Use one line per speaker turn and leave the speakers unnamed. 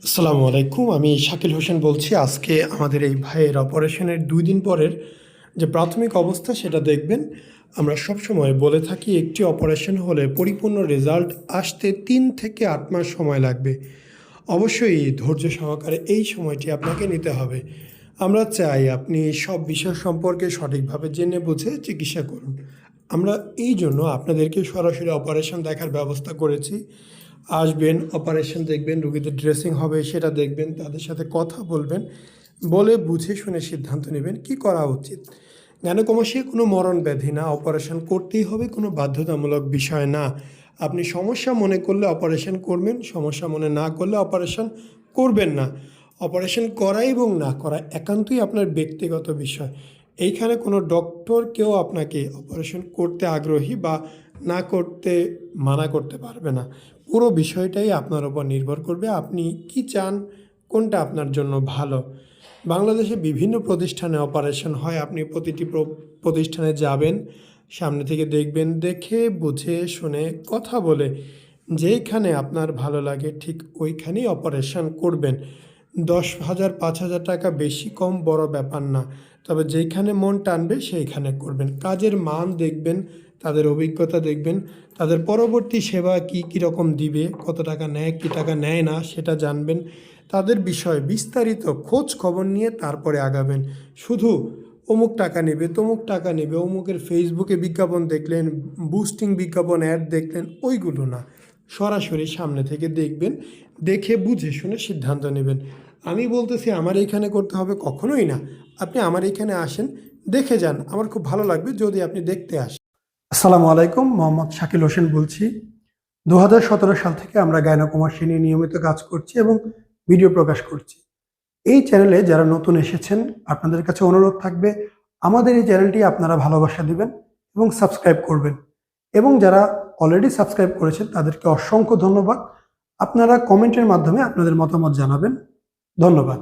আসসালামু আলাইকুম। আমি শাকিল হোসেন বলছি। আজকে আমাদের এই ভাইয়ের অপারেশনের ২ দিন পরের যে প্রাথমিক অবস্থা সেটা দেখবেন। আমরা সবসময় বলে থাকি একটি অপারেশন হলে পরিপূর্ণ রেজাল্ট আসতে ৩ থেকে ৮ মাস সময় লাগবে। অবশ্যই ধৈর্য সহকারে এই সময়টি আপনাকে নিতে হবে। আমরা চাই আপনি সব বিষয় সম্পর্কে সঠিকভাবে জেনে বুঝে চিকিৎসা করুন। আমরা এই জন্য আপনাদেরকে সরাসরি অপারেশন দেখার ব্যবস্থা করেছি। আসবেন, অপারেশন দেখবেন, রোগীদের ড্রেসিং হবে সেটা দেখবেন, তাদের সাথে কথা বলবেন, বলে বুঝে শুনে সিদ্ধান্ত নেবেন কী করা উচিত। গ্যানোকমাসিয়া কোনো মরণ ব্যাধি না, অপারেশন করতেই হবে, কোনো বাধ্যতামূলক বিষয় না। আপনি সমস্যা মনে করলে অপারেশন করবেন, সমস্যা মনে না করলে অপারেশন করবেন না। অপারেশন করা এবং না করা একান্তই আপনার ব্যক্তিগত বিষয়। এইখানে কোনো ডক্টর কেউ আপনাকে অপারেশন করতে আগ্রহী বা না করতে মানা করতে পারবে না। পুরো বিষয়টাই আপনার উপর নির্ভর করবে, আপনি কি চান, কোনটা আপনার জন্য ভালো। বাংলাদেশে বিভিন্ন প্রতিষ্ঠানে অপারেশন হয়। আপনি প্রতিটি প্রতিষ্ঠানে যাবেন, সামনে থেকে দেখবেন, দেখে বুঝে শুনে কথা বলে যেইখানে আপনার ভালো লাগে ঠিক ওইখানেই অপারেশন করবেন। ১০,০০০ ৫,০০০ টাকা বেশি কম বড় ব্যাপার না, তবে যেইখানে মন টানবে সেইখানে করবেন। কাজের মান দেখবেন, তাদের অভিজ্ঞতা দেখবেন, তাদের পরবর্তী সেবা কী রকম দিবে, কত টাকা নেয়, কী টাকা নেয় না সেটা জানবেন। তাদের বিষয়ে বিস্তারিত খোঁজ খবর নিয়ে তারপরে আগাবেন। শুধু অমুক টাকা নেবে, তমুক টাকা নেবে, অমুকের ফেসবুকে বিজ্ঞাপন দেখলেন, বুস্টিং বিজ্ঞাপন অ্যাড দেখলেন, ওইগুলো না। সরাসরি সামনে থেকে দেখবেন, দেখে বুঝে শুনে সিদ্ধান্ত নেবেন। আমি বলতেছি আমার এইখানে করতে হবে, কখনোই না। আপনি আমার এইখানে আসেন, দেখে যান, আমার খুব ভালো লাগবে যদি আপনি দেখতে আসেন। আসসালামু আলাইকুম, মোহাম্মদ শাকিল হোসেন বলছি। ২০১৭ সাল থেকে আমরা গাইনোকমাসিয়া নিয়ে নিয়মিত কাজ করছি এবং ভিডিও প্রকাশ করছি। এই চ্যানেলে যারা নতুন এসেছেন আপনাদের কাছে অনুরোধ থাকবে আমাদের এই চ্যানেলটি আপনারা ভালোবাসা দিবেন এবং সাবস্ক্রাইব করবেন। এবং যারা অলরেডি সাবস্ক্রাইব করেছেন তাদেরকে অসংখ্য ধন্যবাদ। আপনারা কমেন্টের মাধ্যমে আপনাদের মতামত জানাবেন। ধন্যবাদ।